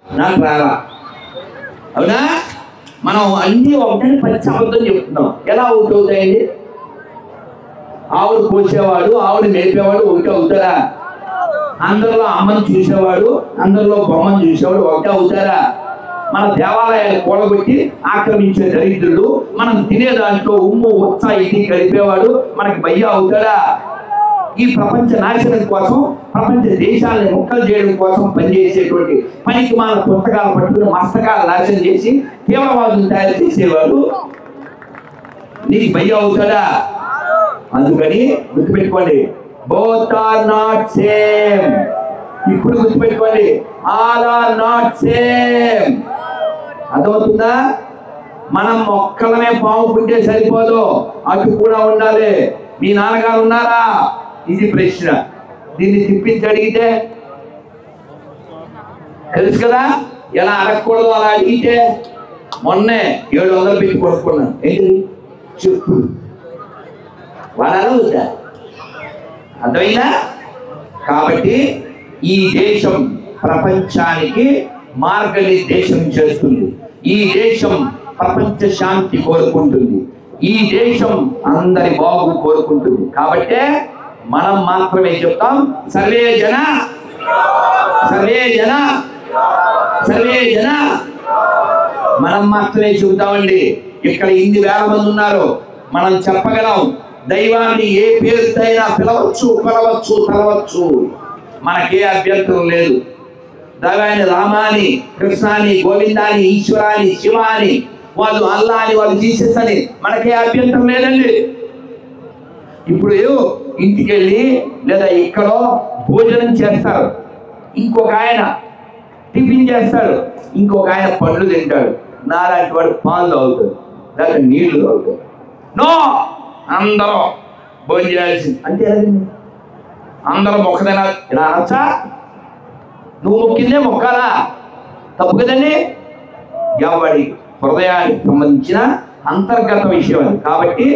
నాకు రాలా. అవునా? మనం అన్నీ ఒకటని పచ్చి అబద్ధం చెప్తున్నాం. ఎలా అవుతాయండి? ఆవులు కోసేవాడు, ఆవులు మేపేవాడు ఒకటే అవుతారా? అందరిలో అమ్మని చూసేవాడు, అందరిలో బొమ్మను చూసేవాడు ఒకటే అవుతారా? మన దేవాలయాలు కూడగొట్టి ఆక్రమించే దరిద్రుడు, మనం తినే దాంట్లో ఉమ్ము ఉత్సా ఇది కలిపేవాడు మనకి భయ్య అవుతాడా? ఈ ప్రపంచ నాశనం కోసం, ప్రపంచ దేశాలను ముక్కలు చేయడం కోసం పనిచేసేటువంటి పనికి మన పుస్తకాలు పట్టుకుని మస్తకాలు నాశనం చేసి తీవ్రవాదులు తయారు చేసేవాడు నీకు భయ్య అవుతాడా? అందుకని గుర్తుపెట్టుకోండి, బోత్ ఆర్ నాట్ సేమ్. ఇప్పుడు గుర్తుపెట్టుకోండి, ఆల్ ఆర్ నాట్ సేమ్. అర్థమవుతుందా? మనం మొక్కలనే పాము పుట్టే సరిపోదు, అటు కూడా ఉండాలి. మీ నాన్నగారు ఉన్నారా? ఇది ప్రశ్న. దీన్ని తిప్పించి అడిగితే తెలుసు కదా, ఎలా అడగకూడదు అలా అడిగితే. మొన్నే 700 పెట్టి కొనుక్కున్నాను. ఏంటి చెప్పు, వాడాలా వద్దా? అర్థమైందా? కాబట్టి ఈ దేశం ప్రపంచానికి మార్గనిర్దేశం చేస్తుంది. ఈ దేశం ప్రపంచ శాంతి కోరుకుంటుంది. ఈ దేశం అందరి బాగు కోరుకుంటుంది. కాబట్టి మనం మాత్రమే చెప్తాం, సర్వే జన సర్వే జన సర్వే జన. మనం మాత్రమే చెబుతామండి. ఇక్కడ ఇన్ని వేల మంది ఉన్నారు, మనం చెప్పగలం. దైవాన్ని ఏ పేరుతైనా పిలవచ్చు, పిలవచ్చు, తలవచ్చు, మనకే అభ్యంతరం లేదు. దైవాన్ని రామాని, కృష్ణాని, గోవిందాని, ఈశ్వరాని, శివాని, వాళ్ళు అల్లా అని, వాళ్ళు జీసస్ అని, మనకే అభ్యంతరం లేదండి. ఇప్పుడు ఇంటికి వెళ్ళి లేదా ఇక్కడో భోజనం చేస్తారు, ఇంకొక ఆయన టిఫిన్ చేస్తాడు, ఇంకొక ఆయన పండ్లు తింటాడు, నాలాంటి వాడు పాలు తాగుతాడు లేదా నీళ్లు తాగుతాడు. నో, అందరూ భోజనం చేయాల్సింది అంటే అందరూ మొక్కదైనా ఇలా అనొచ్చా? నువ్వు మొక్కిందే మొక్కాలా? తప్పు కదండి. ఎవడి హృదయానికి సంబంధించిన అంతర్గత విషయం అది. కాబట్టి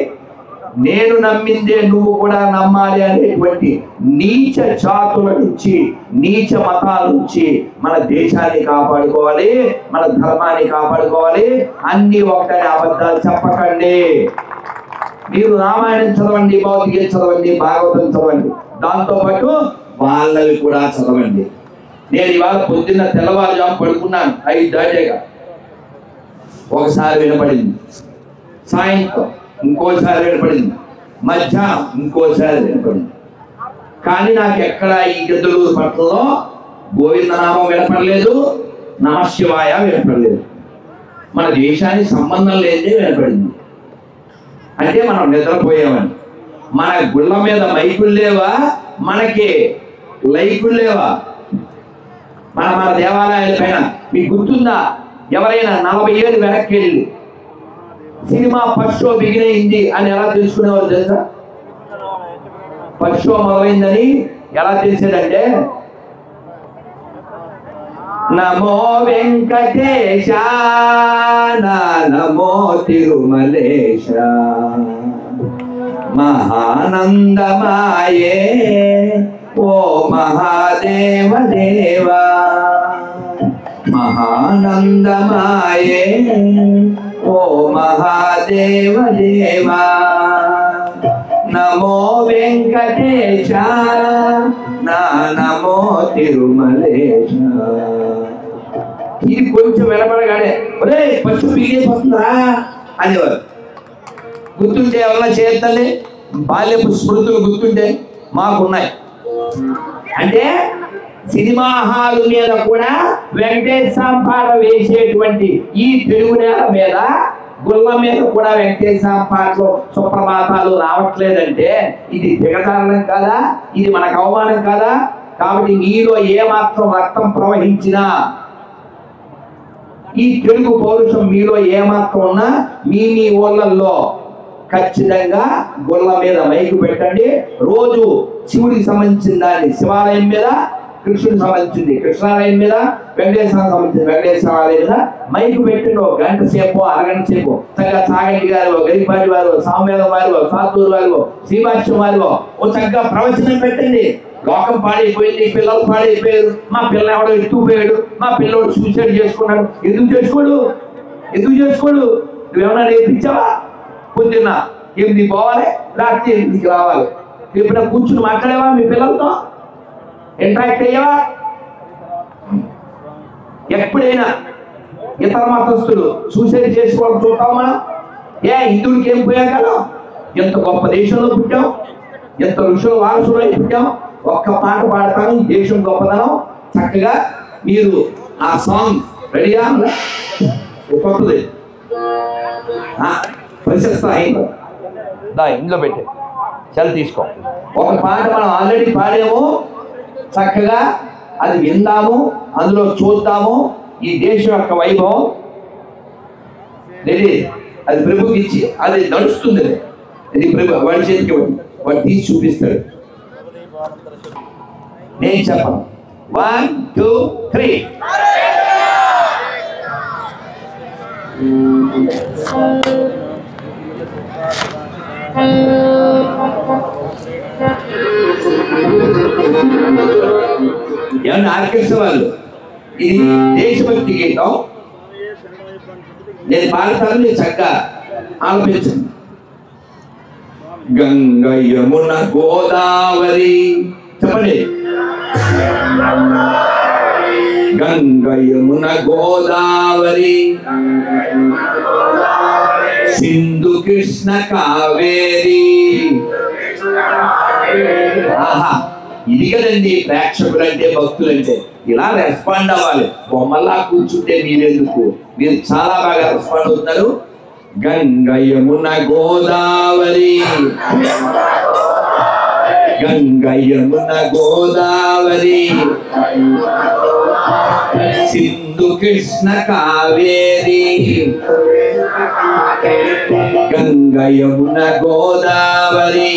నేను నమ్మిందే నువ్వు కూడా నమ్మాలి అనేటువంటి నీచ జాతుల నుంచి, నీచ మతాల నుంచి మన దేశాన్ని కాపాడుకోవాలి, మన ధర్మాన్ని కాపాడుకోవాలి. అన్ని ఒకటనే అబద్ధాలు చెప్పకండి. మీరు రామాయణం చదవండి, భగవద్గీత చదవండి, భాగవతం చదవండి, దాంతోపాటు వాళ్ళవి కూడా చదవండి. నేను ఇవాళ పొద్దున్న తెల్లవారుజాము పడుకున్నాను, 5 దాటాక ఒకసారి వినపడింది, సాయంత్రం ఇంకోసారి వినపడింది, మధ్యాహ్నం ఇంకోసారి వినపడింది. కానీ నాకు ఎక్కడ ఈ గిద్దలూరు పట్టణంలో గోవిందనామం వినపడలేదు, నమశివాయ వినపడలేదు. మన దేశానికి సంబంధం లేదే వినపడింది. అంటే మనం నిద్రపోయామని. మన గుళ్ళ మీద మైకులు లేవా? మనకి లైకులు లేవా? మన దేవాలయాల పైన మీకు గుర్తుందా? ఎవరైనా 40 ఏళ్ళు వెనక్కి వెళ్ళి సినిమా ఫస్ట్ షో బిగినైంది అని ఎలా తెలుసుకునేవారు తెలుసా? ఫస్ట్ షో మొదలైందని ఎలా తెలిసేదంటే, నమో వెంకటేశ, నమో తిరుమలేశ, మహానందమాయే ఓ మహాదేవ దేవా, మహానందమాయే ఓ మహాదేవ దేవా, నమో వెంకటేశ, నమో తిరుమలేశ. ఇది కొంచెం వినపడగానే ఒరే పశువు బిగిపోతుందా అనేవారు. గుర్తుంటే ఎవరన్నా చేద్దండి, బాల్యపు స్మృతులు గుర్తుంటే మాకున్నాయి. అంటే సినిమా హాలు మీద కూడా వెంకటేశ్వర పాట వేసేటువంటి ఈ తెలుగు నేల మీద, గుళ్ళ మీద కూడా వెంకటేశ్వర పాటలు, సుప్రభాతాలు రావట్లేదంటే ఇది దిగజారణం కాదా? ఇది మనకు అవమానం కాదా? కాబట్టి మీలో ఏమాత్రం రక్తం ప్రవహించినా, ఈ తెలుగు పౌరుషం మీలో ఏమాత్రం ఉన్నా, మీ ఊళ్ళల్లో ఖచ్చితంగా గుళ్ళ మీద మైకు పెట్టండి. రోజు శివుడికి సంబంధించిన దాన్ని శివాలయం మీద, కృష్ణుడికి సంబంధించింది కృష్ణాలయం మీద, వెంకటేశ్వరానికి సంబంధించిన వెంకటేశ్వర ఆలయం మీద మైకు పెట్టండి. ఒక గంట సేపు, అరగంట సేపు చక్కగా చాగంటి గారు, గరిపాటి వారు, సామవేదం వారు, సాతూరు వారు, శ్రీభాష్యం వారు ఓ చక్కగా ప్రవచనం పెట్టండి. లోకం పాడైపోయింది, పిల్లలు పాడైపోయారు, మా పిల్ల ఎవడో ఎత్తుకుపోయాడు, మా పిల్లవాడు సూసైడ్ చేసుకున్నాడు. ఎందుకు చేసుకోడు? నువ్వేమన్నా నేర్పించావా? పొద్దున్న 8 పోవాలి, రాత్రి 8కి రావాలి. ఎప్పుడైనా కూర్చుని మాట్లాడేవా? మీ పిల్లలతో ఇంటరాక్ట్ అయ్యావా? ఎప్పుడైనా ఇతర మతస్థులు సూసైడ్ చేసుకోవడం చూస్తాం మనం? హిందువులకి ఏం పోయా కదా? ఎంత గొప్ప దేశంలో పుట్టాం, ఎంత ఋషుల వారసులు అయి పుట్టాం. ఒక్క పాట పాడతాను, ఈ దేశం గొప్పదనం. చక్కగా మీరు ఆ సాంగ్ రెడీగా కొత్తది ఇందులో పెట్టే చల్ తీసుకో. ఒక పాట మనం ఆల్రెడీ పాడాము, చక్కగా అది విందాము, అందులో చూద్దాము ఈ దేశం యొక్క వైభవం. అది ప్రభుకి ఇచ్చి అది నడుస్తుంది. అది ప్రభు వాడి చేతికి వాడు తీసి చూపిస్తాడు. నేను చెప్పను. 1 2 3. ఏమన్నా ఆర్కెస్ట్రా వాళ్ళు, ఇది దేశభక్తి గీతం. నేను పాడతాను, నేను చక్కగా ఆలపించండి. గంగ యమున గోదావరి చెప్పండి. గంగ యమున గోదావరి సింధు కృష్ణ కావేరి. ఆహా, ఇది కదండి ప్రేక్షకులంటే, భక్తులంటే. ఇలా రెస్పాండ్ అవ్వాలి. బొమ్మల్లా కూర్చుంటే మీరెందుకు? మీరు చాలా బాగా రెస్పాండ్ అవుతున్నారు. గంగ యమున గోదావరి, గంగ యమున గోదావరి సింధు కృష్ణ కావేరి. గంగ యమున గోదావరి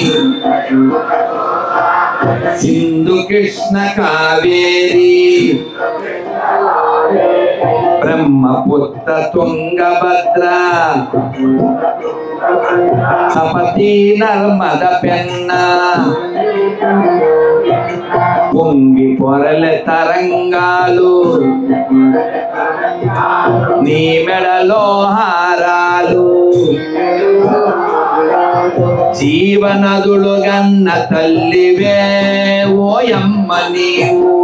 సింధు కృష్ణ కావేరి బ్రహ్మపుత్ర తుంగభద్ర తపతి నర్మద పెన్న పొంగి పొరల తరంగాలు నీ మెడలో హారాలు జీవనదులు గన్న తల్లివే ఓయమ్మ నీవు.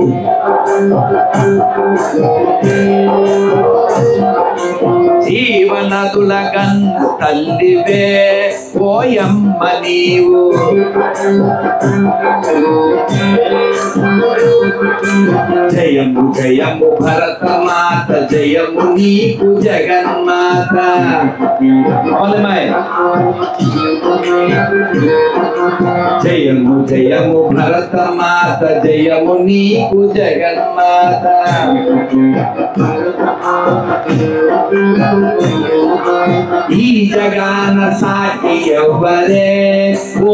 జీవనదుల గన్న తల్లివే ఓయమ్మ నీవు. జయము జయము భరత మాత, జయము నీకు జగన్మాత. జయము జయము భరత మాత, జయము నీకు జగన్మాత. ఈ జగాన సాటి ఎవ్వరే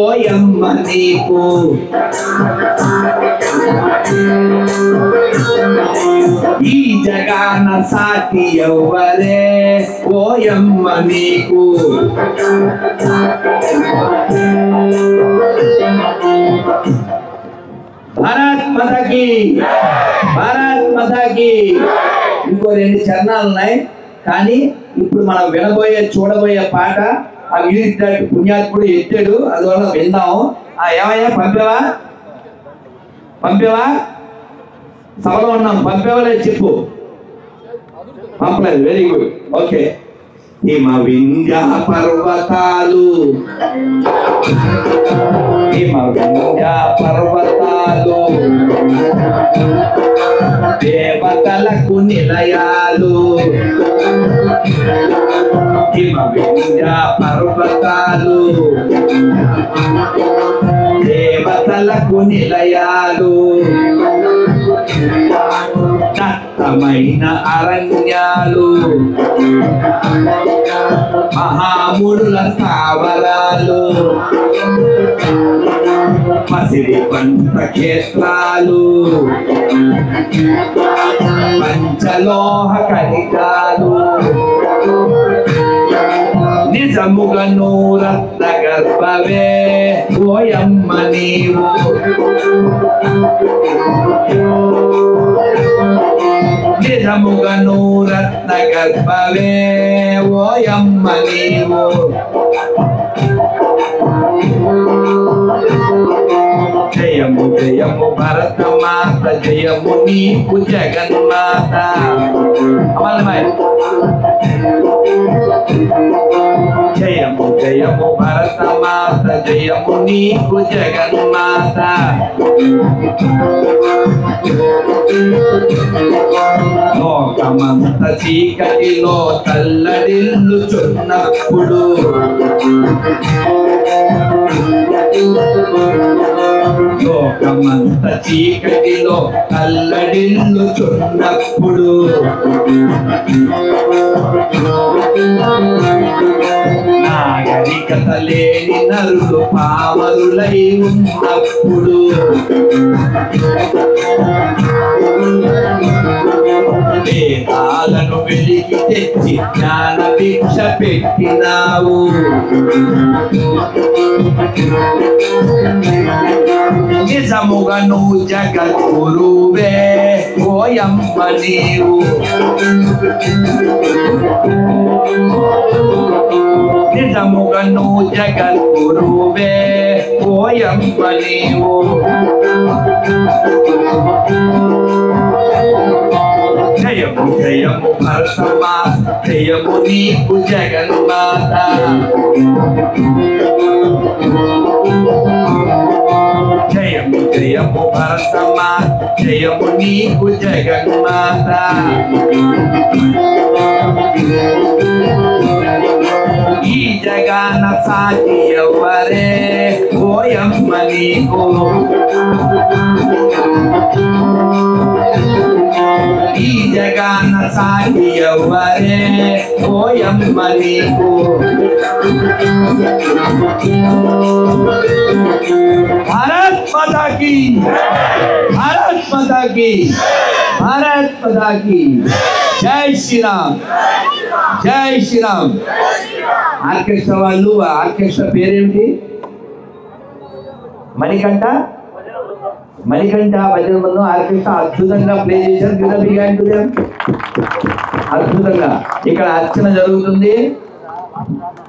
ఓయమ్మ నీకు. ఈ జగాన సాటి ఎవ్వరే ఓయమ్మ నీకు. భారత్ మాతాకి, భారత్ మాతాకి. ఇంకో 2 చరణాలు ఉన్నాయి, కానీ ఇప్పుడు మనం చూడబోయే పాట ఆ మ్యూజిక్ డైరెక్టర్ పుణ్యాత్ముడు ఎత్తాడు, అందువల్ల విందాము. ఏమయ్యా పంపేవా? సభలో ఉన్నాం, పంపేవాలే చెప్పు. పంపలేదు, వెరీ గుడ్, ఓకే. హిమ వింధ్య పర్వతాలు, హిమ వింధ్య పర్వతాలు దేవతలకు నిలయాలు. హిమ వింధ్య పర్వతాలు దేవతలకు నిలయాలు. దట్టమైన అరణ్యాలు మహామునుల స్థావరాలు. పసిడి పంట క్షేత్రాలు పంచలోహ ఖనిజాలు. నిజ నిజముగను రత్న గర్భవే ఓయమ్మ నీవు నిజముగను రత్న గర్భవే ఓయమ్మ నీవు జయము జయము భరతమాత జయము నీకు జగన్మాత జయము జయము భరతమాత జయము నీకు జగన్మాత లోకమంత చీకటిలో తల్లడిల్లుచున్నప్పుడు లోకమంత చీకటిలో తల్లడిల్లుచున్నప్పుడు నాగరికత లేని నరులు పామరులై ఉన్నప్పుడు వేదాలను వెలికి తెచ్చి జ్ఞాన భిక్ష పెట్టినావు నిజముగా నువ్వు జగద్గురువే ఓయమ్మ నీవు నిజముగా నువ్వు జగద్గురువే ఓయమ్మ నీవు జయము జయము భరతమా జయము నీకు జగన్మాత జయము జయము భరతమా జయము నీకు జగన్మాత ఈ జగాన సాటి ఎవ్వరే ఓయమ్మ నీకు ఈ జగాన సాటి ఎవ్వరే ఓయమ్మ నీకు భారత్ మాతా కీ భారత్ మాతా కీ భారత్ మాతా కీ జై శ్రీరామ్ జై శ్రీరామ్ ఆర్కెస్ట్రా వాళ్ళు ఆర్కెస్ట్రా పేరేమిటి మణికంఠ భజన బృందం ఆర్కెస్ట్రా అద్భుతంగా ప్లే చేశారు అద్భుతంగా ఇక్కడ అర్చన జరుగుతుంది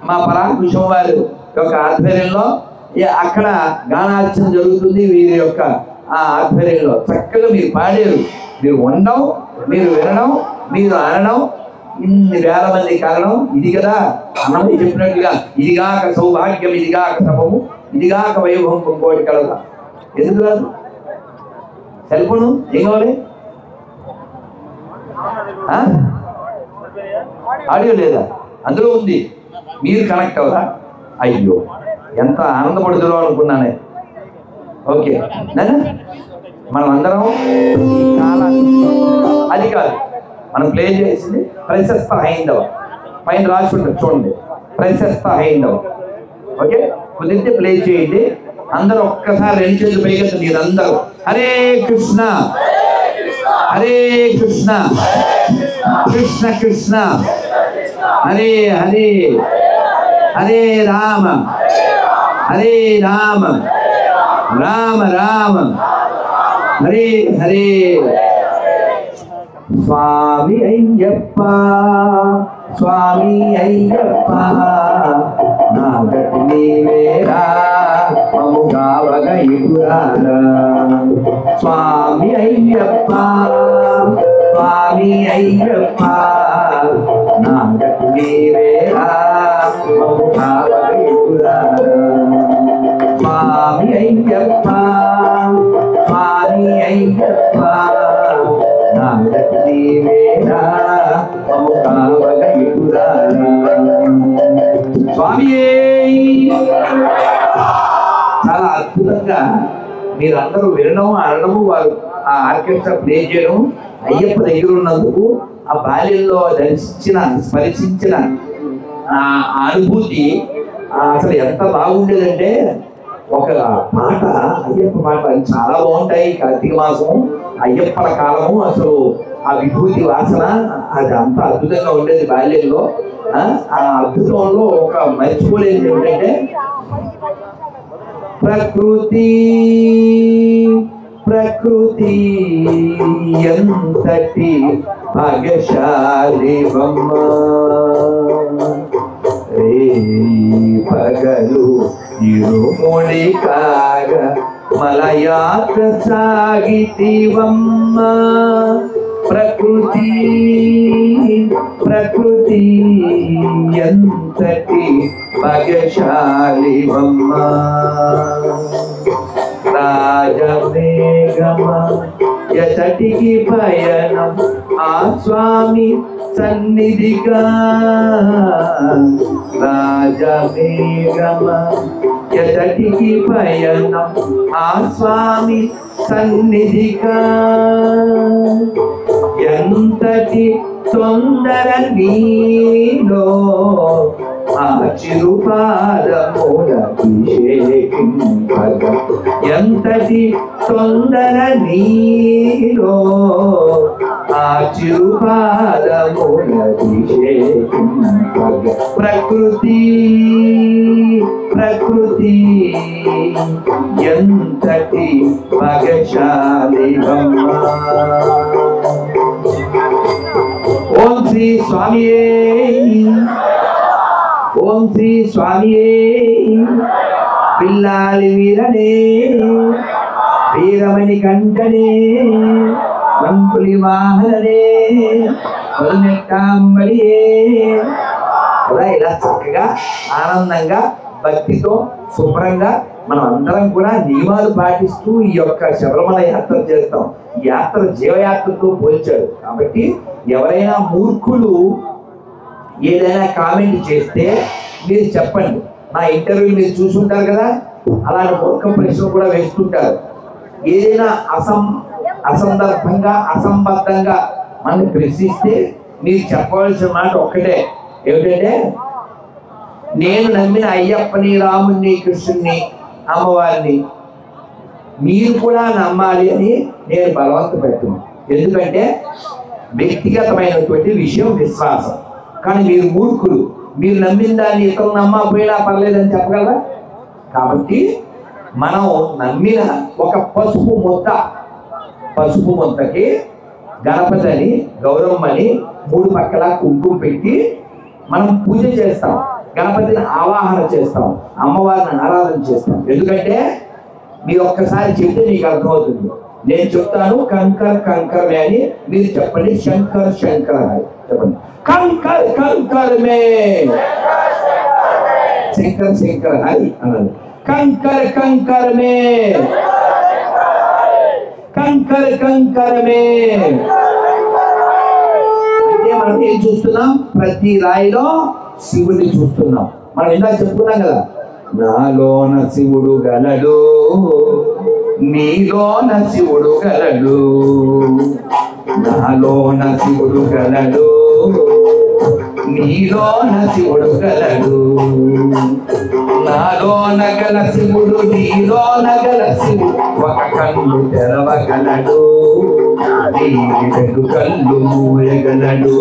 మా పరాకుశం వారి యొక్క ఆధ్వర్యంలో అక్కడ గానార్చన జరుగుతుంది వీరి యొక్క ఆ ఆధ్వర్యంలో చక్కగా మీరు పాడారు మీరు ఉండడం మీరు వినడం మీరు అనడం ఇన్ని వేల మంది కారణం ఇది కదా అన్నమయ్య చెప్పినట్టుగా ఇదిగాక సౌభాగ్యం ఇదిగాక తపము ఇదిగాక వైభవం ఇంకోటి కలదా ఎందుకు రాదు సెల్ ఫోను ఏం కావాలి ఆడియో లేదా అందులో ఉంది మీరు కనెక్ట్ అవరా అయ్యో ఎంత ఆనందపడుతుందో అనుకున్నానే ఓకే మనం అందరం అది కాదు మనం ప్లే చేసింది ప్రశస్త హైందవ పైన రాసి ఉంటుంది చూడండి ప్రశస్త హైందవ ఓకే కుదిరితే ప్లే చేయండి అందరూ ఒక్కసారి రెండు చేతులు పైగా మీరందరూ హరే కృష్ణ హరే కృష్ణ కృష్ణ కృష్ణ హరే హరే హరే రామ హరే రామ రామ రామ హరే హరే స్వామి అయ్యప్ప స్వామి అయ్యప్ప నాగటి నీవేరా మముగావగ ఇగురారా స్వామి అయ్యప్ప స్వామి అయ్యప్ప నాగటి నీవేరా మముగావగ ఇగురారా స్వామి అయ్యప్ప స్వామి అయ్యప్ప నాగటి నీవేరా మముగావగ ఇగురారా స్వామి చాలా అద్భుతంగా మీరందరూ వినడం అనడము వారు ఆ ఆర్కెస్ట్రా ప్లే చేయడం అయ్యప్ప దగ్గర ఉన్నందుకు ఆ బాల్యంలో దర్శించిన స్పర్శించిన ఆ అనుభూతి అసలు ఎంత బాగుండేదంటే ఒక పాట అయ్యప్ప పాట చాలా బాగుంటాయి కార్తీక మాసం అయ్యప్పల కాలము అసలు ఆ విభూతి వాసన అది అంత అద్భుతంగా ఉండేది బాల్యంలో ఆ అద్భుతంలో ఒక మర్చిపోలేదు ఏంటంటే ప్రకృతి ప్రకృతి ఎంతటి భాగ్యశాలివమ్మ రే పగలు ఇరుముడి కాగా మలయాత్ర సాగితివమ్మ ప్రకృతి ప్రకృతి ఎంతటి భాగ్యశాలివమ్మ రాజమేఘమ ఎతటికి పయనం ఆ స్వామి సన్నిధిగా రాజమేఘమ ఎతటికి పయనం ఆ స్వామి సన్నిధిగా ఎంతటి తొందర నీలో ఆ చిరుపాదములభిషేకింపగ ఎంతటి తొందర నీలో ఆ చిరుపాదములభిషేకింపగ ప్రకృతి ప్రకృతి ఎంతటి భాగ్యశాలివమ్మ ఓం శ్రీ స్వామియే ఓం శ్రీ స్వామియే పిల్లాలి వీరనే వీరమణి కంఠనే వంపులి వాహననే పదునెట్టాంబడియే అలా ఇలా చక్కగా ఆనందంగా భక్తితో శుభ్రంగా మనం అందరం కూడా నియమాలు పాటిస్తూ ఈ యొక్క శబరిమల యాత్ర చేస్తాం. ఈ యాత్ర జీవయాత్రతో పోల్చాడు కాబట్టి ఎవరైనా మూర్ఖులు ఏదైనా కామెంట్ చేస్తే మీరు చెప్పండి. నా ఇంటర్వ్యూ మీరు చూసుంటారు కదా, అలాంటి మూర్ఖ ప్రశ్నలు కూడా వేస్తుంటారు. ఏదైనా అసందర్భంగా అసంబద్ధంగా మనల్ని ప్రశ్నిస్తే మీరు చెప్పవలసిన మాట ఒక్కటే, ఏమిటంటే నేను నమ్మిన అయ్యప్పని, రాముని, కృష్ణుని, అమ్మవారిని మీరు కూడా నమ్మాలి అని నేను బలవంత పెట్టను. ఎందుకంటే వ్యక్తిగతమైనటువంటి విషయం విశ్వాసం. కానీ మీరు మూర్ఖులు, మీరు నమ్మిన దాన్ని ఇతరులు నమ్మకపోయినా పర్లేదని చెప్పగలరా? కాబట్టి మనం నమ్మిన ఒక పసుపు ముద్దకి గణపతి అని గౌరమ్మని 3 పక్కల కుంకుమ పెట్టి మనం పూజ చేస్తాం, గణపతిని ఆవాహన చేస్తాం, అమ్మవారిని ఆరాధన చేస్తాం. ఎందుకంటే మీరు ఒక్కసారి చెప్తే మీకు అర్థమవుతుంది. నేను చెప్తాను కంకర్ కంకర్ అని, మీరు చెప్పండి శంకర్ శంకర్ అని చెప్పండి. కంకర్ కంకర్ మే శంకర్ శంకర్ హరి అన్నది. కంకర్ కంకర్ మే కంకర్ కంకర్ మే అంటే మనం ఏం చూస్తున్నాం? ప్రతి రాయిలో శివుడిని చూస్తున్నాం. మనం ఇందాక చెప్పుకున్నాం కదా, నాలోన శివుడు గలడు, నీలోన శివుడు గలడు, నాలోన శివుడు గలడు, నీలోన శివుడు గలడు, నాలోన గల శివుడు నీలోన గల శివుడు ఒక కన్ను తెరవగలడు, నీ 2 కళ్ళు మూయగలడు,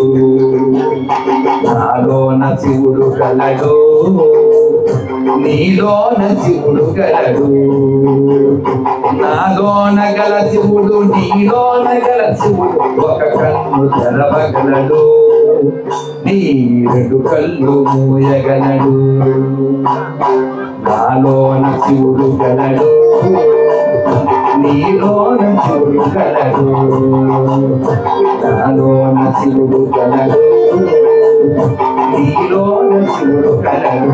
నాలోన శివుడు గలడు, నీలోన శివుడు గలడు, నాలోన గల శివుడు నీలోన గల శివుడు ఒక కన్ను తెరవగలడు, నీ 2 కళ్ళు మూయగలడు, నాలోన శివుడు గలడు, నీలోన శివుడు గలడు, నాలోన శివుడు గలడు, నీలోన శివుడు గలడు.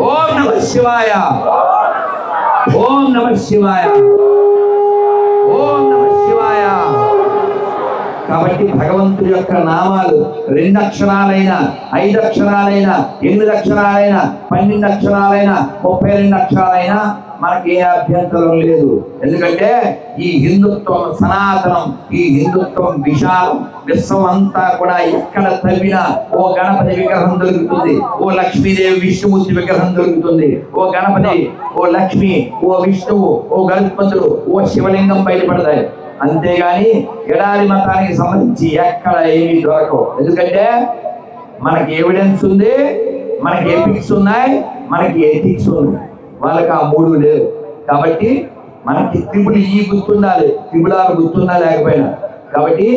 ఓం నమః శివాయ, ఓం నమః శివాయ, ఓం నమః శివాయ. కాబట్టి భగవంతుడి యొక్క నామాలు 2 అక్షరాలైనా, 5 అక్షరాలైనా, 8 అక్షరాలైనా, 12 అక్షరాలైనా, 32 అక్షరాలైనా మనకి ఏ అభ్యంతరం లేదు. ఎందుకంటే ఈ హిందుత్వం సనాతనం, ఈ హిందుత్వం విశాలం. విశ్వం అంతా కూడా ఎక్కడ తవ్వినా ఓ గణపతి విగ్రహం దొరుకుతుంది, ఓ లక్ష్మీదేవి విష్ణుమూర్తి విగ్రహం దొరుకుతుంది, ఓ గణపతి, ఓ లక్ష్మి, ఓ విష్ణువు, ఓ గణపతులు, ఓ శివలింగం బయటపడతాయి. అంతేగాని ఎడారి మతానికి సంబంధించి ఎక్కడ ఏమీ దొరకవు. ఎందుకంటే మనకి ఎవిడెన్స్ ఉంది, మనకి ఎపిక్స్ ఉన్నాయి, మనకి ఎథిక్స్ ఉన్నాయి. వాళ్ళకి ఆ మూడు లేవు. కాబట్టి మనకి ట్రిపుల్ ఈ గుర్తుండాలి, ట్రిపుల్ ఆర్ గుర్తున్నా లేకపోయినా. కాబట్టి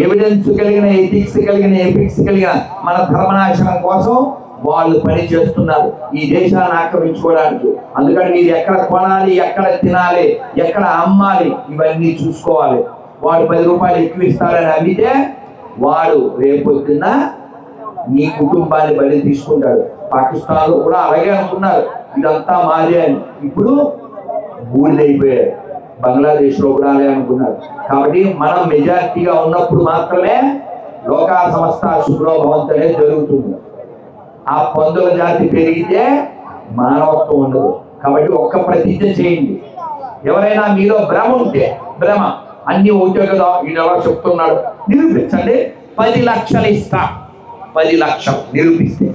ఎవిడెన్స్ కలిగిన, ఎథిక్స్ కలిగిన, ఎపిక్స్ కలిగిన మన ధర్మనాశనం కోసం వాళ్ళు పని చేస్తున్నారు ఈ దేశాన్ని ఆక్రమించుకోవడానికి. అందుకని మీరు ఎక్కడ కొనాలి, ఎక్కడ తినాలి, ఎక్కడ అమ్మాలి, ఇవన్నీ చూసుకోవాలి. వాడు 10 రూపాయలు ఎక్కువ ఇస్తారని అమ్మితే వాడు రేపొద్దున నీ కుటుంబాన్ని బలి తీసుకుంటాడు. పాకిస్తాన్లో కూడా అలాగే అనుకున్నారు, ఇదంతా మాదే అని. ఇప్పుడు బూడిదైపోయారు. బంగ్లాదేశ్లో కూడా అలాగే అనుకున్నారు. కాబట్టి మనం మెజారిటీగా ఉన్నప్పుడు మాత్రమే లోకా సంస్థ శుభ్రో భవంతనే జరుగుతుంది. ఆ పందుల జాతి పెరిగితే మానవత్వం ఉండదు. కాబట్టి ఒక్క ప్రతిజ్ఞ చేయండి. ఎవరైనా మీలో భ్రమ ఉంటే, భ్రమ అన్ని ఒకటే కదా ఈయన ఎలా చెప్తున్నాడు, నిరూపించండి. 10 లక్షలు ఇస్తా, 10 లక్షలు నిరూపిస్తే.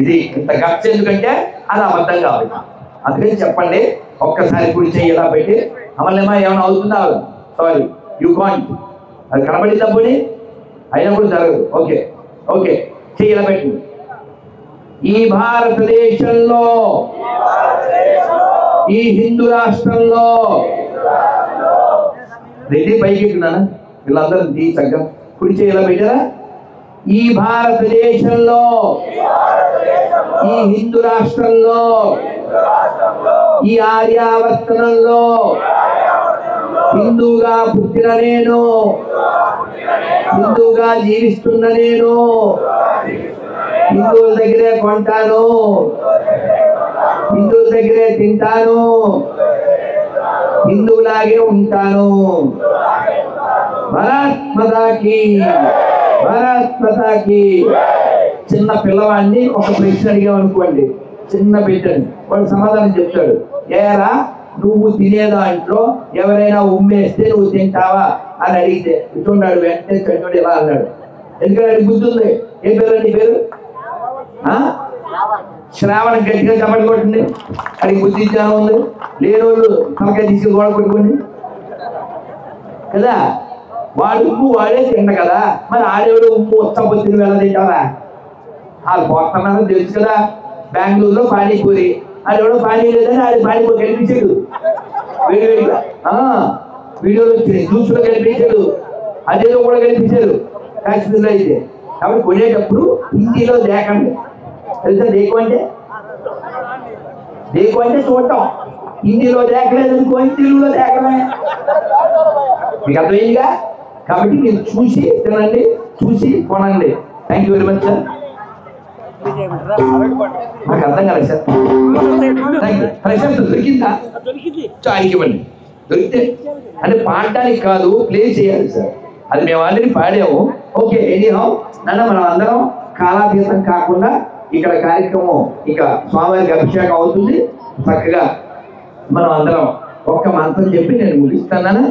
ఇది ఇంత ఖర్చు ఎందుకంటే అది అబద్ధం కావాలి. అందుకని చెప్పండి. ఒక్కసారి కుడి చెయ్యి ఇలా పెట్టి, అమలేమా ఏమైనా అవుతుందా? Sorry, you can't. అది కనబడిందా పోనీ? అయినప్పుడు జరగదు. ఓకే ఓకే, చెయ్యి ఇలా పెట్టి. ఈ భారతదేశంలో, ఈ హిందూ రాష్ట్రంలో, రెడ్డి పైకి ఎక్కున్నానా వీళ్ళందరూ దీ చక్కగా కుడి చెయ్యి ఇలా పెట్టారా? ఈ భారతదేశంలో, ఈ హిందూ రాష్ట్రంలో, ఈ ఆర్యావర్తనంలో హిందూగా పుట్టిన నేను, హిందూగా జీవిస్తున్న నేను, హిందువుల దగ్గరే కొంటాను, హిందువుల దగ్గరే తింటాను, హిందువులాగే ఉంటాను. భారత్ మాతా కీ, భారత్ మాతా కీ. చిన్న పిల్లవాడిని ఒక ప్రశ్న అడిగామనుకోండి, చిన్న బిడ్డని, వాడు సమాధానం చెప్తాడు. ఏరా నువ్వు తినే దాంట్లో ఎవరైనా ఉమ్మేస్తే నువ్వు తింటావా అని అడిగితే ఇటున్నాడు. వెంటనే చట్టుడు ఇలా అన్నాడు. ఎందుకంటే బుద్ధి ఉంది. ఏం పేరు నీ పేరు? శ్రావణ. గట్టిగా చప్పట్లు కొట్టండి. అడిగి బుద్ధి జ్ఞానం ఉంది. లేని వాళ్ళు తలకాయ తీసుకుని గోడ కొట్టుకోండి కదా. వాడు ఉమ్ము వాడే తింట కదా, మరి ఆడేవాడు ఉమ్ము వచ్చబొత్తిని వెళ్ళ తింటావా? వాళ్ళు పోతున్నారని తెలుసు కదా. బెంగళూరులో పానీపూరి, ఆడెవడో పానీ లేదని ఆడి పానీపూరి కనిపించాడు వేడివేడిగా. వీడియోలో వచ్చింది, జ్యూస్లో కనిపించాడు, అదేదో కూడా కనిపించాడు కాశ్మీర్లో అయితే. కాబట్టి కొనేటప్పుడు హిందీలో దేకండి. తెలుసా దేకు అంటే? దేకు అంటే చూడటం. హిందీలో దేకలేదు అనుకో, తెలుగులో దేకమే. మీకు అర్థమైందిగా? కాబట్టి మీరు చూసి తినండి, చూసి కొనండి. Thank you very much sir. నాకు అర్థం కాలేదు సార్. ప్రశాంత్ దొరికిందా? చాయకి ఇవ్వండి. దొరికితే అంటే పాడడానికి కాదు, ప్లే చేయాలి సార్. అది మేము ఆల్రెడీ పాడాము. ఓకే, ఎనీహౌ నాన్న, మనం అందరం కాలాతీతం కాకుండా ఇక్కడ కార్యక్రమం ఇక స్వామివారికి అభిషేకం అవుతుంది. చక్కగా మనం అందరం ఒక్క మంత్రం చెప్పి నేను ముగిస్తాను.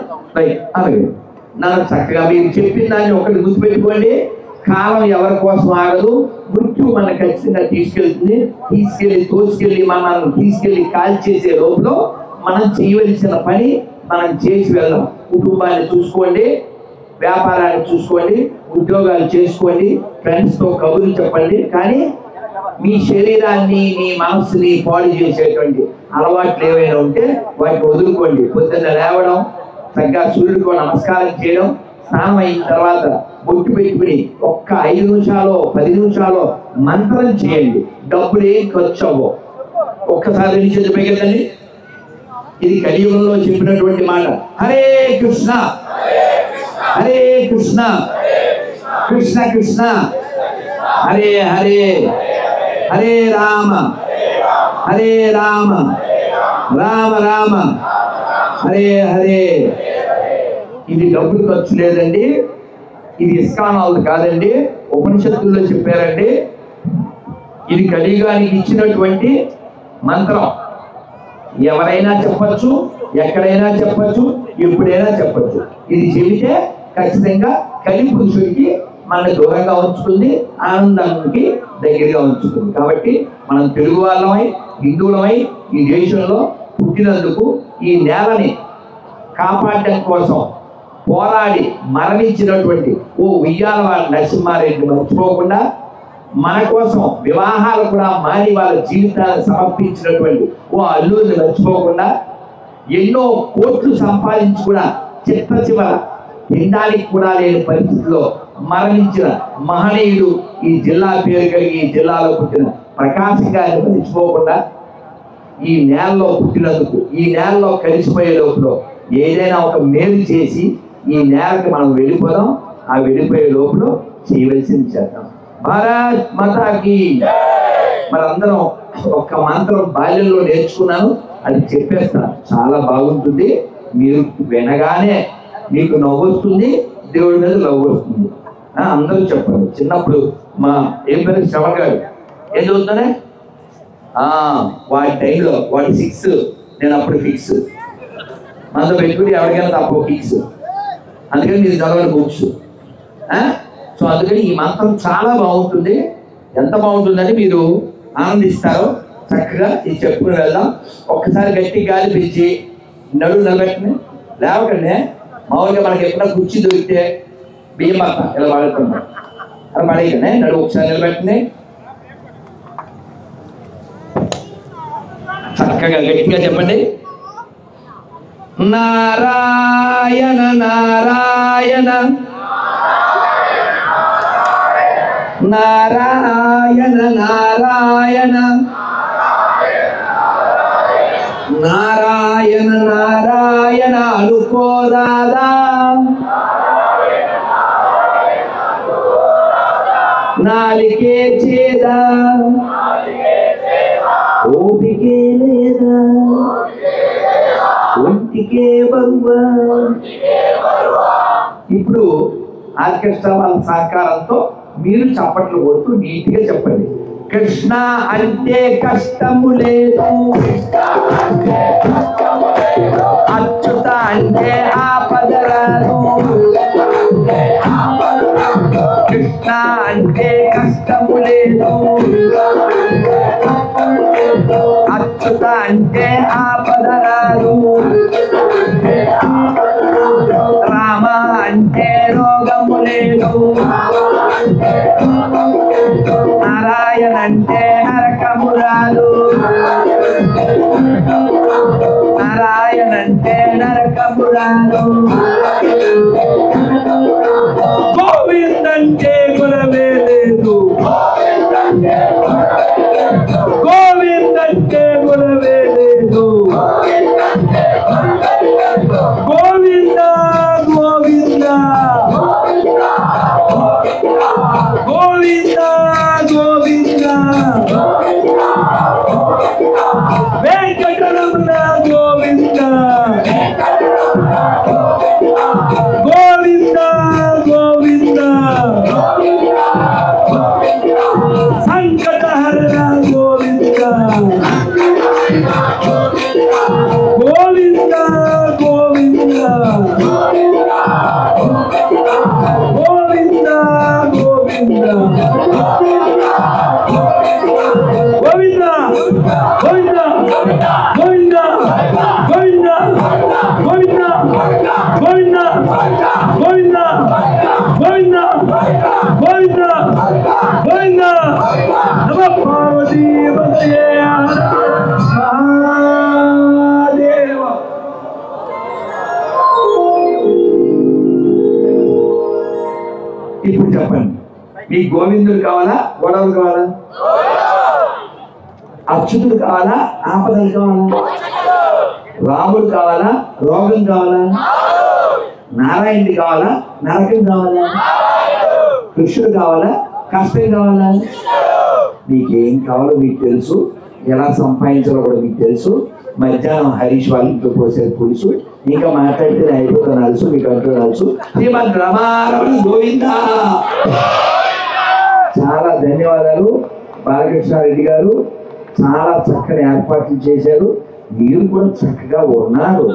అలాగే నాకు చక్కగా మీరు చెప్పిన దాన్ని ఒకటి గుర్తుపెట్టుకోండి. కాలం ఎవరి కోసం ఆగదు. మృత్యు మనకు ఖచ్చితంగా తీసుకెళ్తుంది. తోసుకెళ్ళి మనల్ని తీసుకెళ్ళి కాల్ చేసే లోపల మనం చేయవలసిన పని మనం చేసి వెళ్దాం. కుటుంబాన్ని చూసుకోండి, వ్యాపారాన్ని చూసుకోండి, ఉద్యోగాలు చేసుకోండి, ఫ్రెండ్స్తో కబుర్లు చెప్పండి. కానీ మీ శరీరాన్ని, మీ మనస్సుని పాడు చేసేటువంటి అలవాట్లు ఏవైనా ఉంటే వాటిని వదులుకోండి. పొద్దున్న లేవడం, చక్కగా సూర్యుడికి నమస్కారం చేయడం, స్నానం అయిన తర్వాత బొట్టు పెట్టుకుని ఒక్క 5 నిమిషాలు 10 నిమిషాలు మంత్రం చేయండి. డబ్బులు ఏం ఖర్చు అవ్వవు. ఒక్కసారి నుంచి చెప్పగలండి. ఇది కలియుగంలో చెప్పినటువంటి మాట. హరే కృష్ణ హరే కృష్ణ కృష్ణ కృష్ణ హరే హరే, హరే రామ హరే రామ రామ రామ హరే హరే. ఇది డబ్బులు ఖర్చు లేదండి. ఇది ఇస్కానాలు కాదండి, ఉపనిషత్తుల్లో చెప్పారండి. ఇది కలియుగానికి ఇచ్చినటువంటి మంత్రం. ఎవరైనా చెప్పచ్చు, ఎక్కడైనా చెప్పచ్చు, ఎప్పుడైనా చెప్పచ్చు. ఇది చెబితే ఖచ్చితంగా కలి పురుషుడికి మనల్ని దూరంగా ఉంచుతుంది, ఆనందానికి దగ్గరగా ఉంచుతుంది. కాబట్టి మనం తెలుగు వాళ్ళమై, హిందువులమై ఈ దేశంలో పుట్టినందుకు ఈ నేలని కాపాడటం కోసం పోరాడి మరణించినటువంటి ఓ ఉయ్యాలవాడ నరసింహారెడ్డి మర్చిపోకుండా మన కోసం వివాహాలు కూడా మాని వాళ్ళ జీవితాన్ని సమర్పించినటువంటి ఓ అల్లుడిని మర్చిపోకుండా ఎన్నో కోట్లు సంపాదించి కూడా చిట్ట చివర తినడానికి కూడా లేని పరిస్థితిలో మరణించిన మహనీయుడు ఈ జిల్లా పేరు కలిగి ఈ జిల్లాలో పుట్టిన ప్రకాశం గారిని మర్చిపోకుండా ఈ నేలలో పుట్టినందుకు ఈ నేలలో కలిసిపోయే లోపల ఏదైనా ఒక మేలు చేసి ఈ నేలకి మనం వెళ్ళిపోదాం. ఆ వెళ్ళిపోయే లోపల చేయవలసింది చేద్దాం. భారత్ మాతాకి. మనందరం ఒక్క మంత్రం బాల్యంలో నేర్చుకున్నాను, అది చెప్పేస్తాను. చాలా బాగుంటుంది. మీరు వినగానే మీకు నవ్వు వస్తుంది, దేవుడి మీద నవ్వు వస్తుంది. అందరూ చెప్పండి. చిన్నప్పుడు మా ఏం పేరు శ్రవణ్ గారు ఏం చదువుతానే వాడి టైంలో వాడి 6 నేను అప్పుడు ఫిక్స్ మనతో పెట్టుకుని ఎవరికైనా తప్ప ఫిక్స్. అందుకని మీరు చదవండి బుక్స్. సో అందుకని ఈ మంత్రం చాలా బాగుంటుంది. ఎంత బాగుంటుందని మీరు ఆనందిస్తారు. చక్కగా ఇది చెప్పుకుని వెళ్దాం. ఒక్కసారి గట్టి గాలి పిలిచి నడువు నిలబెట్టండి, లేవకండి. మామూలుగా మనకి ఎప్పుడైనా కుర్చీ దొరికితే బియ్యం పక్క ఇలా పడుతున్నాం, అలా పడేయకండి. నడువు ఒకసారి నిలబెట్టండి. చక్కగా గట్టిగా చెప్పండి. నారాయణ నారాయణ నారాయణ నారాయణ నారాయణ నారాయణ అనుకోరాదా నాలికే చేదా ఓపికే లేదా ఒంటికే బరువా. ఇప్పుడు ఆర్కెస్ట్రా వాళ్ళ సహకారంతో మీరు చప్పట్లు కొడుతూ నీట్గా చెప్పండి. కృష్ణ అంటే కష్టము లేదు, అచ్యుత అంటే ఆపద రాదు. కృష్ణ అంటే కష్టము లేదు, అచ్యుత అంటే ఆపద రాదు. రామ అంటే రోగము లేదు, నారాయణ అంటే నరకము రాదు. నారాయణ అంటే నరకము రాదు. గోవింద అంటే గుణమే లేదు, గోవింద అంటే గుణమే లేదు. గోవింద గోవింద గోవింద గోవింద వెంకటరమణ గోవింద గోవింద గోవింద సంకటహరణ గోవింద గోవింద గోవింద గోవింద గోవింద గోవింద గోవింద గోవింద గోవింద గోవింద గోవింద గోవింద గోవింద గోవింద గోవింద నమః పార్వతీ పతయే మహాదేవ. ఇప్పుడు చెప్పండి, మీ గోవిందుడు కావాలా గొడవలు కావాలా? అచ్యుతుడు కావాలా ఆపదలు కావాలా? రాముడు కావాలా రోగం కావాలా? నారాయణుడు కావాలా నరకం కావాలా? కృష్ణుడు కావాలా కష్టం కావాలా? మీకేం కావాలో మీకు తెలుసు, ఎలా సంపాదించాలో కూడా మీకు తెలుసు. మధ్యాహ్నం హరీష్ వాళ్ళ ఇంట్లో పోసేది పులుసు, ఇంకా మాట్లాడితే అయిపోతా నలుసు, మీకు అంటూ నలుసు. శ్రీమద్ రమారమణ గోవింద. చాలా ధన్యవాదాలు బాలకృష్ణారెడ్డి గారు, చాలా చక్కని ఏర్పాట్లు చేశారు. మీరు కూడా చక్కగా ఉన్నారు,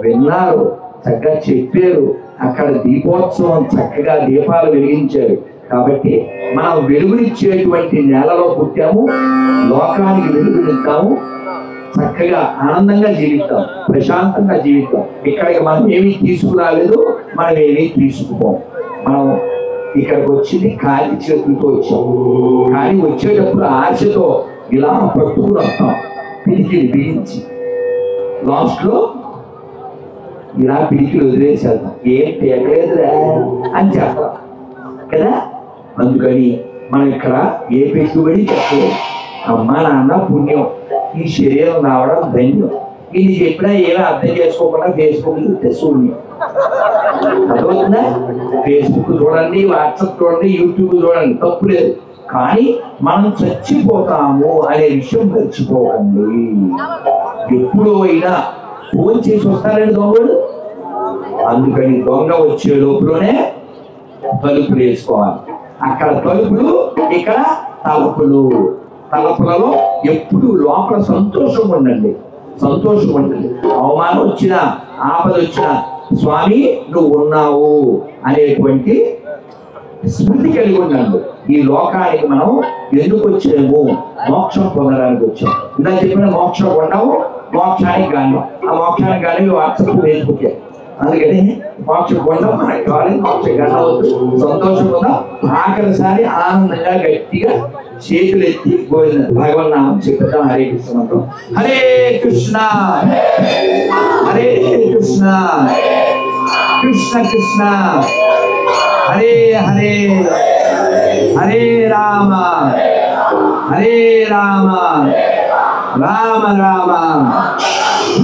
విన్నారు, చక్కగా చెప్పారు. అక్కడ దీపోత్సవం చక్కగా దీపాలు వెలిగించారు. కాబట్టి మనం వెలుగునిచ్చేటువంటి నేలలో పుట్టాము, లోకానికి వెలుగునిస్తాము. చక్కగా ఆనందంగా జీవిద్దాం, ప్రశాంతంగా జీవిద్దాం. ఇక్కడికి మనం ఏమీ తీసుకురాలేదు, మనం ఏమీ తీసుకుపోం. మనం ఇక్కడికి వచ్చింది ఖాళీ చేతులతో వచ్చాం. కానీ వచ్చేటప్పుడు ఆశతో ఇలా పట్టుకుని వస్తాం, పిడికిలు బిగించి. లాస్ట్లో ఇలా పిడికిలు వదిలేసేద్దాం, ఏం పేగలేదురా అని చెప్తాం కదా. అందుకని మనం ఇక్కడ ఏ పెట్టుబడి చెప్పలేదు. అమ్మ నాన్న పుణ్యం, ఈ శరీరం రావడం ధన్యం. ఇది చెప్పినా ఏమీ అర్థం చేసుకోకుండా ఫేస్బుక్ చూస్తే శూన్యం. అర్థమవుతుందా? ఫేస్బుక్ చూడండి, వాట్సాప్ చూడండి, యూట్యూబ్ చూడండి, తప్పు లేదు. కానీ మనం చచ్చిపోతాము అనే విషయం మర్చిపోకండి. ఎప్పుడో అయినా ఫోన్ చేసి వస్తారండి దొంగలు. అందుకని దొంగ వచ్చే లోపలనే తలుపులు వేసుకోవాలి. అక్కడ తలుపులు, ఇక్కడ తలుపులు. తలుపులలో ఎప్పుడు లోపల సంతోషం ఉండండి, సంతోషం ఉండండి. అవమానం వచ్చినా, ఆపద వచ్చినా స్వామి నువ్వు ఉన్నావు అనేటువంటి స్మృతి కలిగి ఉండండి. ఈ లోకానికి మనం ఎందుకు వచ్చాము? మోక్షం పొందడానికి వచ్చాం. ఇలా చెప్పిన మోక్షం ఉండవు, మోక్షానికి కానీ. ఆ మోక్షానికి కానీ వాట్సాప్ ఫేస్బుక్. అందుకని మోక్ష కొండం మనకి కావాలి, మోక్ష గంటవద్దు, సంతోషం ఉందా. ఆఖరిసారి ఆనందంగా గట్టిగా చేతులు ఎత్తి గోవింద భగవన్ నామం చెప్తాం. హరే కృష్ణ అంటూ హరే కృష్ణ హరే కృష్ణ కృష్ణ కృష్ణ హరే హరే హరే రామ హరే రామ రామ రామ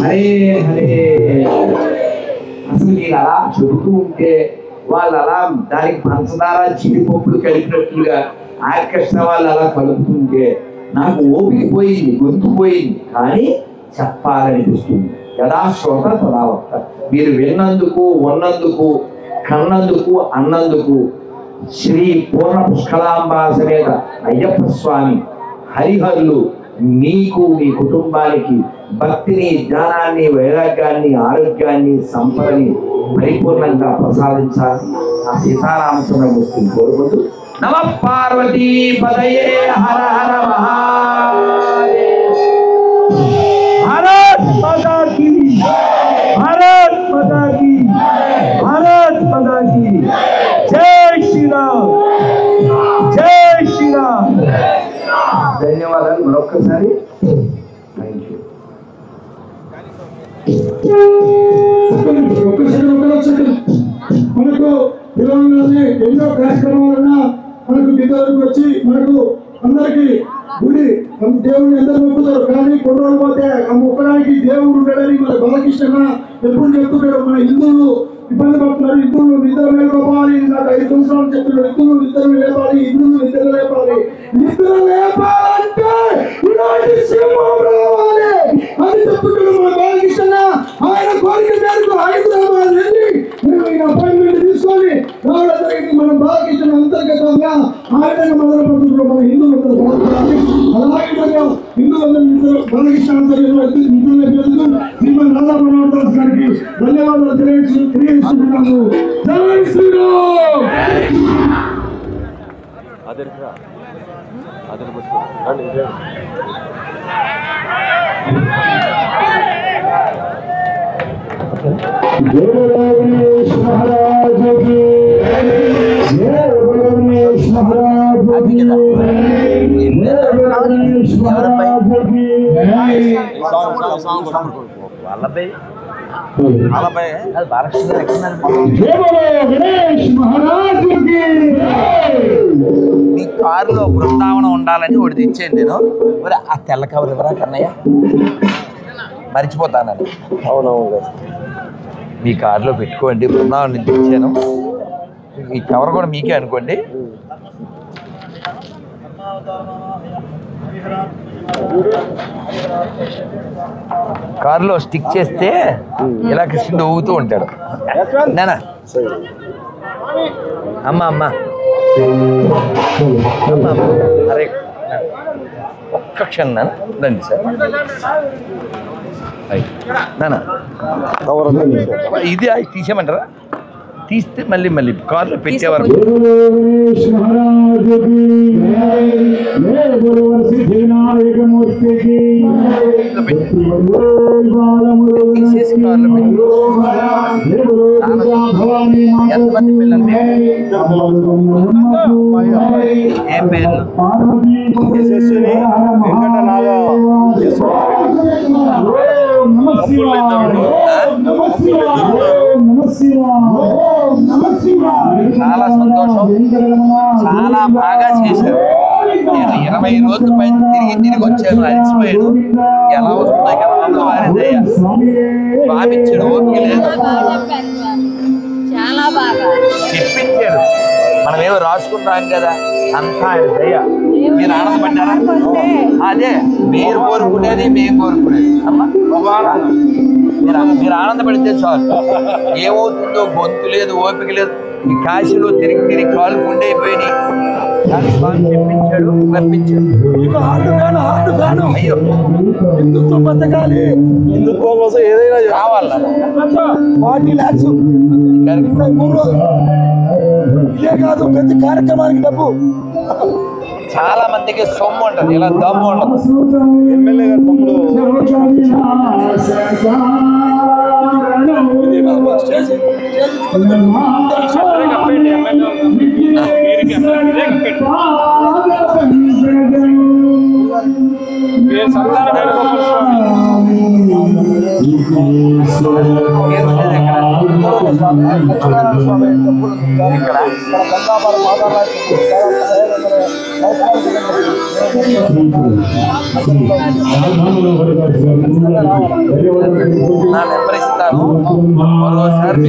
హరే హరే. అసలు మీరు అలా చెబుతూ ఉంటే వాళ్ళు అలా దానికి పంచదార జీడిపప్పులు కలిపినట్లుగా ఆర్కెస్ట్ర వాళ్ళు అలా కలుపుతుంటే నాకు ఓపిక పోయింది, గొంతు పోయింది. కానీ చెప్పాలనిపిస్తుంది. యథాశ్రోత తదావక్త. మీరు విన్నందుకు, ఉన్నందుకు, కన్నందుకు, అన్నందుకు శ్రీ పూర్ణ పుష్కలాంబ సమేత అయ్యప్ప స్వామి హరిహరులు మీకు, మీ కుటుంబానికి భక్తిని, జ్ఞానాన్ని, వైరాగ్యాన్ని, ఆరోగ్యాన్ని, సంపదని పరిపూర్ణంగా ప్రసాదించాలి. ఆ సీతారామచంద్రమూర్తిని కోరుకుంటూ నమ పార్వతీ పదయే హర హర మహాదేవ్. భారత్ మాతా కీ, భారత్ మాతా కీ, భారత్ మాతా కీ. జై శ్రీరామ్, జై శ్రీరామ్. ధన్యవాదాలు మరొక్కసారి. Thank you. మనకు తెలంగాణలో ఎన్నో కార్యక్రమాలున్నా మనకు దిగ్గరకు వచ్చి మనకు అందరికి గుడి దేవుడిని అందరూ మొక్కుతారు. కానీ కొన్ని రోజులు పోతే ఆ మొక్కడానికి దేవుడు ఉండడని మన బాలకృష్ణ ఎప్పుడు చెప్తున్నాడు. మన హిందువులు ఇబ్బంది పడుతున్నారు. హిందువులు నిద్ర లేకపోవాలి. నాకు 5 సంవత్సరాలు చెప్తున్నాడు. హిందువులు నిద్ర లేపాలి, హిందువులు నిద్ర లేపాలి. నిద్ర లేపాలంటే ఇలాంటి సింహం రావాలి అని చెప్తున్నాడు మన బాలకృష్ణ. ఆయన కోరిక మేరకు హైదరాబాద్ వెళ్ళి మేము ఈ అపాయింట్మెంట్ తీసుకొని రావడం జరిగింది. మన బాలకృష్ణ అంతర్గతంగా ఆయన మొదలుపడుతున్నాడు. మన హిందువులందరూ బాగుపడాలి. అలాగే హిందువులందరూ బాలకృష్ణ అంతర్గతంలో నిద్ర శ్రీమన్ రాధా మనోహర్ దాస్ గారికి ధన్యవాదాలు తెలియజేస్తున్నాను. జై శ్రీరామ్. गणेश महाराज की जय, गणेश महाराज की जय, गणेश महाराज की जय. गणेश महाराज की నీ కారులో బృందావనం ఉండాలని ఒకటి తెచ్చాను నేను. మరి ఆ తెల్ల కవర్ ఎవరా కన్నయ్య? మర్చిపోతానని. అవునవును, మీ కారులో పెట్టుకోండి. బృందావనం నుంచి తెచ్చాను. ఈ కవర్ కూడా మీకే అనుకోండి. కారులో స్టిక్ చేస్తే ఇలా కృష్ణుడు ఊగుతూ ఉంటాడు. నేనా అమ్మ అమ్మ అరే ఒక్క క్షణం నాన్న, రండి సార్. నాన్న ఇది తీసేయమంటారా? తీస్తే మళ్ళీ మళ్ళీ కార్లో పెట్టేవారు. తీసేసి కార్లో పెట్టి ఎంతమంది పిల్లలు ఏం పేర్లు? చాలా సంతోషం, చాలా బాగా చేశారు. నేను 20 రోజుల పైన తిరిగి వచ్చాను, అలసిపోయాను. ఎలా వస్తున్నాయి కదా వారిదయ్య భావించాడు, ఓపిక లేదు, చెప్పించాడు. మనమేమో రాసుకుంటాం కదా, అంతా ఆయన దయ. మీరు ఆనందపడ్డారా? అదే మీరు కోరుకునేది, మేము కోరుకునేది. అమ్మా మీరు ఆనందపడితే చాలు. ఏమవుతుందో గొంతు లేదు, ఓపిక లేదు. ఈ కాశీలో తిరిగి కాళ్ళు గుండైపోయినాయి. దాన్ని స్వామి చెప్పించాడు, రప్పించాడు. అయ్యో హిందుత్వం బతకాలి, హిందుత్వం కోసం ఏదైనా కావాలా? 40 lakhs ఇదే కాదు, ప్రతి కార్యక్రమానికి డబ్బు. చాలా మందికి సొమ్ము ఉంటుంది, ఇలా దమ్ము ఉండదు. ఎమ్మెల్యే గారు తమ్ముడు నా నెంబర్ ఇస్తాను, మరోసారి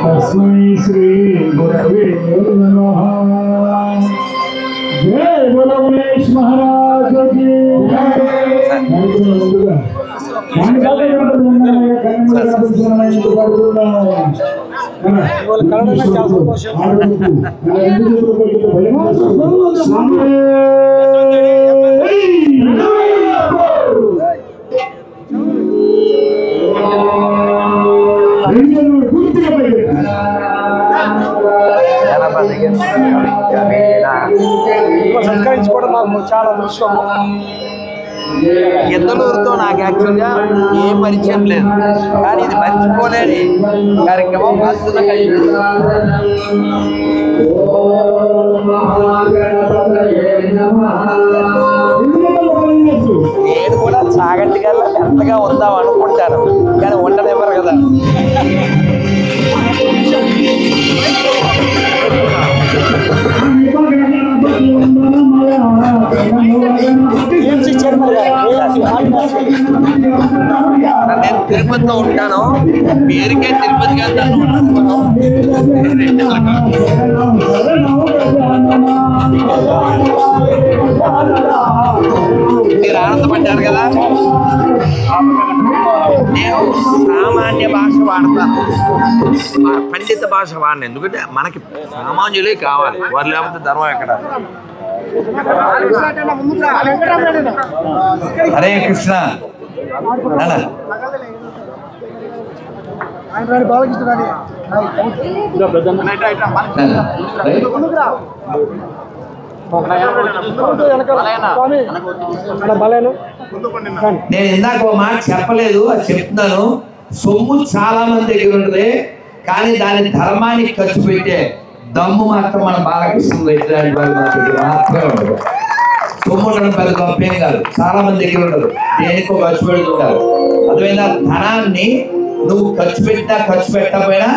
తస్మై శ్రీ గురవే నమః. జై బోలో గణేష్ మహారాజ్ కి సత్కరించుకోవడం మాకు చాలా దృశ్యం. ఎద్దలూరుతో నాకు యాక్చువల్గా ఏ పరిచయం లేదు, కానీ ఇది మర్చిపోలేని కార్యక్రమం. నేను కూడా చాగంటి గారు ఎంతగా ఉందాం అనుకుంటాను, కానీ ఉండనివ్వరు కదా. నేను తిరుపతిలో ఉంటాను, పేరుకే తిరుపతి గారు. మీరు ఆనందపడ్డారు కదా. నేను సామాన్య భాష వాడతాను, పండిత భాష వాడిన. ఎందుకంటే మనకి సామాన్యులే కావాలి, వారు లేకపోతే ధర్మం ఎక్కడ. హరే కృష్ణ. నేను ఇందాక ఒక మాట చెప్పలేదు, అది చెప్తున్నాను. సొమ్ము చాలా మంది దగ్గర ఉంటుంది, కానీ దాని ధర్మానికి ఖర్చు పెట్టే దమ్ము మాత్రం మన బాలకృష్ణ మాత్రమే ఉండదు. సొమ్ము ఉండడం పెద్ద గొప్పేం కాదు, చాలా మంది దగ్గర ఉండదు, దేనికో ఖర్చు పెడుతుంటారు. అదేవిధంగా ధనాన్ని నువ్వు ఖర్చు పెట్టినా ఖర్చు పెట్టకపోయినా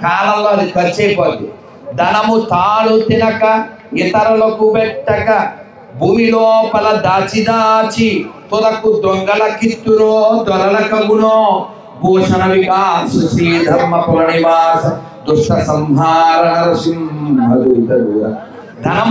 కాలంలో అది ఖర్చు అయిపోద్ది. ధనము తాళు తినక ఇతరులకు పెట్టక భూమి లోపల దాచి దాచి తొలకు దొంగల కిత్తురో దొరల కగునో భూషణ వికాస శ్రీ ధర్మ పుర నివాస దుష్ట సంహార నరసింహ ధనం